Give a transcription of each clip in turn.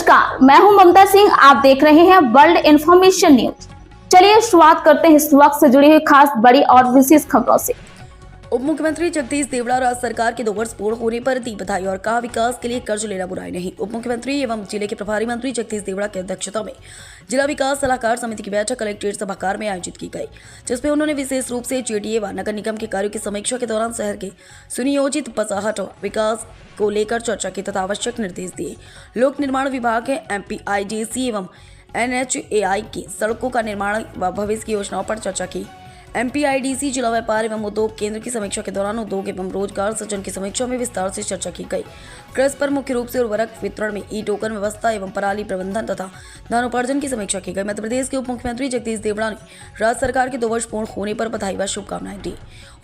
नमस्कार, मैं हूं ममता सिंह। आप देख रहे हैं वर्ल्ड इंफॉर्मेशन न्यूज। चलिए शुरुआत करते हैं इस वक्त से जुड़ी हुई खास बड़ी और विशेष खबरों से। उप मुख्यमंत्री जगदीश देवड़ा राज्य सरकार के 2 वर्ष पूर्ण होने पर दी बधाई और कहा विकास के लिए कर्ज लेना बुराई नहीं। उप मुख्यमंत्री एवं जिले के प्रभारी मंत्री जगदीश देवड़ा की अध्यक्षता में जिला विकास सलाहकार समिति की बैठक कलेक्ट्रेट सभागार में आयोजित की गई, जिसमें उन्होंने विशेष रूप से जेडीए व नगर निगम के कार्यों की समीक्षा के दौरान शहर के सुनियोजित बसाहट विकास को लेकर चर्चा की तथा आवश्यक निर्देश दिए। लोक निर्माण विभाग के MPIDC एवं NHAI की सड़कों का निर्माण व भविष्य की योजनाओं पर चर्चा की। MPIDC जिला व्यापार एवं उद्योग केंद्र की समीक्षा के दौरान उद्योग एवं रोजगार सृजन की समीक्षा में विस्तार से चर्चा की गई। कृषि पर मुख्य रूप से उर्वरक वितरण में ई-टोकन व्यवस्था एवं पराली प्रबंधन तथा धनोपार्जन की समीक्षा की गई। मध्य प्रदेश के उप मुख्यमंत्री जगदीश देवड़ा ने राज्य सरकार के 2 वर्ष पूर्ण होने पर बधाई व शुभकामनाएं दी।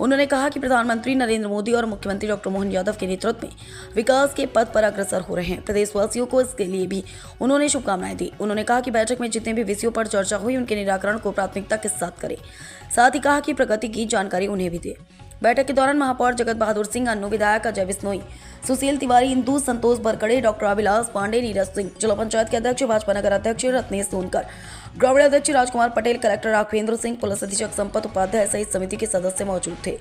उन्होंने कहा कि प्रधानमंत्री नरेंद्र मोदी और मुख्यमंत्री डॉक्टर मोहन यादव के नेतृत्व में विकास के पथ पर अग्रसर हो रहे हैं। प्रदेशवासियों को इसके लिए भी उन्होंने शुभकामनाएं दी। उन्होंने कहा कि बैठक में जितने भी विषयों पर चर्चा हुई उनके निराकरण को प्राथमिकता के साथ करें, साथ ही कहा कि प्रगति की जानकारी उन्हें भी दे। बैठक के दौरान महापौर जगत बहादुर सिंह, अन्नू विधायक अजय बिश्नोई, सुशील तिवारी, इंदू, संतोष बरकड़े, डॉक्टर अभिलाष पांडे, नीरज सिंह, जिला पंचायत के अध्यक्ष, भाजपा नगर अध्यक्ष रत्नेश सोनकर, ग्रामीण अध्यक्ष राजकुमार पटेल, कलेक्टर राघवेंद्र सिंह, पुलिस अधीक्षक संपत उपाध्याय सहित समिति के सदस्य मौजूद थे।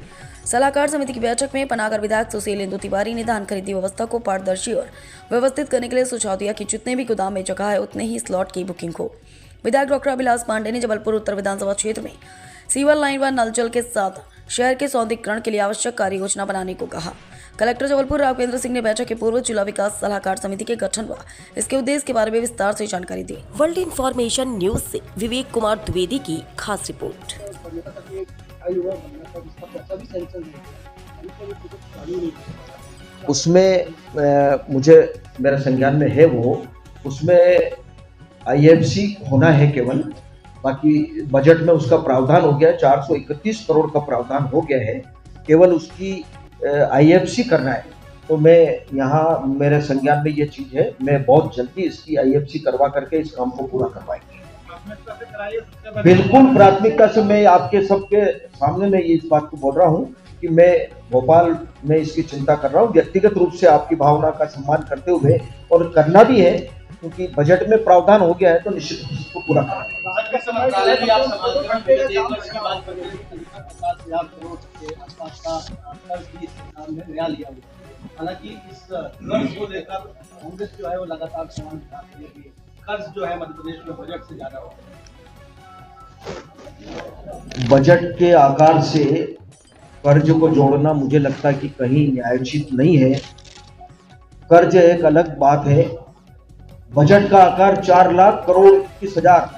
सलाहकार समिति की बैठक में पनागर विधायक सुशील इंदु तिवारी ने धान खरीदी व्यवस्था को पारदर्शी और व्यवस्थित करने के लिए सुझाव दिया कि जितने भी गोदाम में जगह है उतने ही स्लॉट की बुकिंग हो। विधायक डॉक्टर अभिलाष पांडे ने जबलपुर उत्तर विधानसभा क्षेत्र में सीवर लाइन व नल जल के साथ शहर के सौंदर्यीकरण के लिए आवश्यक कार्य योजना बनाने को कहा। कलेक्टर जबलपुर राघवेंद्र सिंह ने बैठक के पूर्व जिला विकास सलाहकार समिति के गठन व इसके उद्देश्य के बारे में विस्तार से जानकारी दी। वर्ल्ड इंफॉर्मेशन न्यूज से विवेक कुमार द्विवेदी की खास रिपोर्ट। उसमें मुझे मेरा संज्ञान में है उसमें IFC होना है केवल, बाकी बजट में उसका प्रावधान हो गया है। 431 करोड़ का प्रावधान हो गया है, केवल उसकी IFC करना है। तो मैं यहाँ मेरे संज्ञान में ये चीज है, मैं बहुत जल्दी इसकी IFC करवा करके इस काम को पूरा करवाएंगे। बिल्कुल प्राथमिकता से मैं आपके सबके सामने में इस बात को बोल रहा हूँ कि मैं भोपाल में इसकी चिंता कर रहा हूँ, व्यक्तिगत रूप से आपकी भावना का सम्मान करते हुए, और करना भी है क्योंकि बजट में प्रावधान हो गया है तो निश्चित इसको पूरा करेंगे। हालांकि इस कर्ज को लेकर कांग्रेस जो है वो लगातार सवाल उठाती है कि कर्ज जो है मध्य प्रदेश में बजट से ज्यादा हो। बजट के आकार से कर्ज को जोड़ना मुझे लगता है कि कहीं न्यायोचित नहीं है। कर्ज एक अलग बात है। बजट का आकार 4,21,000,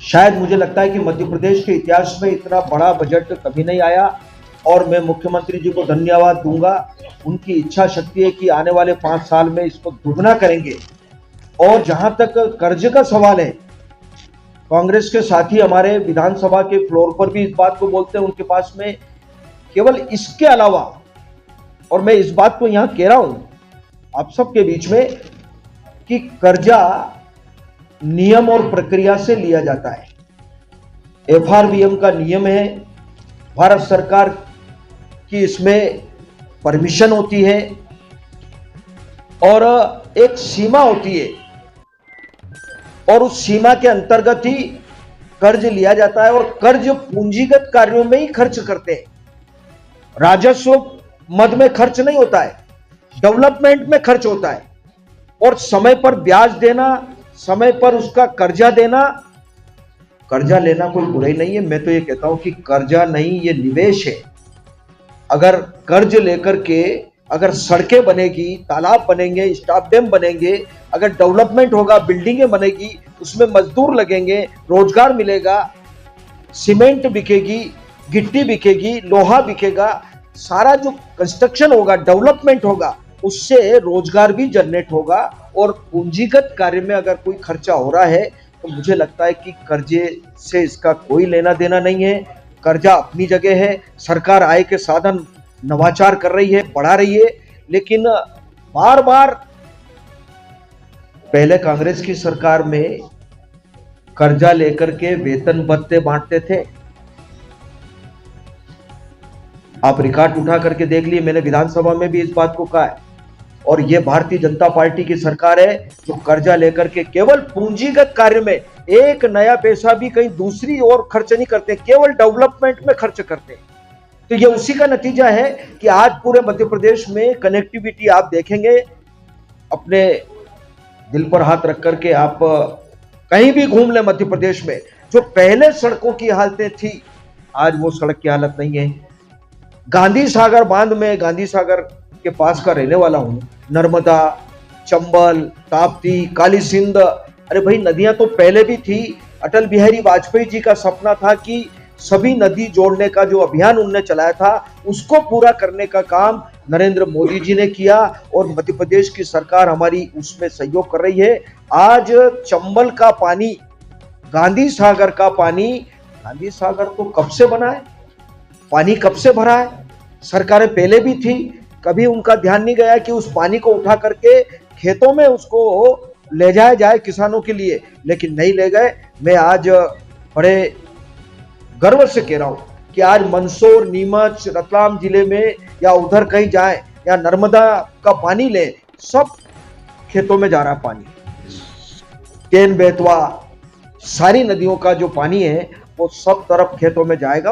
शायद मुझे लगता है कि मध्य प्रदेश के इतिहास में इतना बड़ा बजट कभी नहीं आया। और मैं मुख्यमंत्री जी को धन्यवाद दूंगा, उनकी इच्छा शक्ति है कि आने वाले 5 साल में इसको दुगना करेंगे। और जहां तक कर्ज का सवाल है, कांग्रेस के साथी हमारे विधानसभा के फ्लोर पर भी इस बात को बोलते हैं, उनके पास में केवल इसके अलावा, और मैं इस बात को यहां कह रहा हूं आप सबके बीच में कि कर्जा नियम और प्रक्रिया से लिया जाता है। FRBM का नियम है, भारत सरकार की इसमें परमिशन होती है और एक सीमा होती है, और उस सीमा के अंतर्गत ही कर्ज लिया जाता है। और कर्ज पूंजीगत कार्यों में ही खर्च करते हैं, राजस्व मद में खर्च नहीं होता है, डेवलपमेंट में खर्च होता है। और समय पर ब्याज देना, समय पर उसका कर्जा देना, कर्जा लेना कोई बुराई नहीं है। मैं तो ये कहता हूं कि कर्जा नहीं, ये निवेश है। अगर कर्ज लेकर के अगर सड़कें बनेगी, तालाब बनेंगे, स्टाफ डैम बनेंगे, अगर डेवलपमेंट होगा, बिल्डिंगें बनेगी, उसमें मजदूर लगेंगे, रोजगार मिलेगा, सीमेंट बिकेगी, गिट्टी बिकेगी, लोहा बिकेगा, सारा जो कंस्ट्रक्शन होगा, डेवलपमेंट होगा, उससे रोजगार भी जनरेट होगा। और पूंजीगत कार्य में अगर कोई खर्चा हो रहा है तो मुझे लगता है कि कर्जे से इसका कोई लेना देना नहीं है। कर्जा अपनी जगह है, सरकार आय के साधन नवाचार कर रही है, बढ़ा रही है, लेकिन बार बार पहले कांग्रेस की सरकार में कर्जा लेकर के वेतन भत्ते बांटते थे। आप रिकॉर्ड उठा करके देख लिए, मैंने विधानसभा में भी इस बात को कहा है। और ये भारतीय जनता पार्टी की सरकार है जो कर्जा लेकर के केवल पूंजीगत कार्य में एक नया पैसा भी कहीं दूसरी ओर खर्च नहीं करते, केवल डेवलपमेंट में खर्च करते हैं। तो ये उसी का नतीजा है कि आज पूरे मध्य प्रदेश में कनेक्टिविटी आप देखेंगे, अपने दिल पर हाथ रख करके आप कहीं भी घूम ले मध्य प्रदेश में, जो पहले सड़कों की हालतें थी आज वो सड़क की हालत नहीं है। गांधी सागर बांध में, गांधी सागर के पास का रहने वाला हूं, नर्मदा, चंबल, ताप्ती, काली सिंध, अरे भाई नदियां तो पहले भी थी। अटल बिहारी वाजपेयी जी का सपना था कि सभी नदी जोड़ने का जो अभियान उन्होंने चलाया था उसको पूरा करने का काम नरेंद्र मोदी जी ने किया और मध्य प्रदेश की सरकार हमारी उसमें सहयोग कर रही है। आज चंबल का पानी, गांधी सागर का पानी, गांधी सागर तो कब से बना है, पानी कब से भरा है, सरकारें पहले भी थी, कभी उनका ध्यान नहीं गया कि उस पानी को उठा करके खेतों में उसको ले जाया जाए किसानों के लिए, लेकिन नहीं ले गए। मैं आज बड़े गर्व से कह रहा हूं कि आज मंदसौर, नीमच, रतलाम जिले में या उधर कहीं जाए या नर्मदा का पानी ले, सब खेतों में जा रहा है पानी। केन, बेतवा, सारी नदियों का जो पानी है वो सब तरफ खेतों में जाएगा।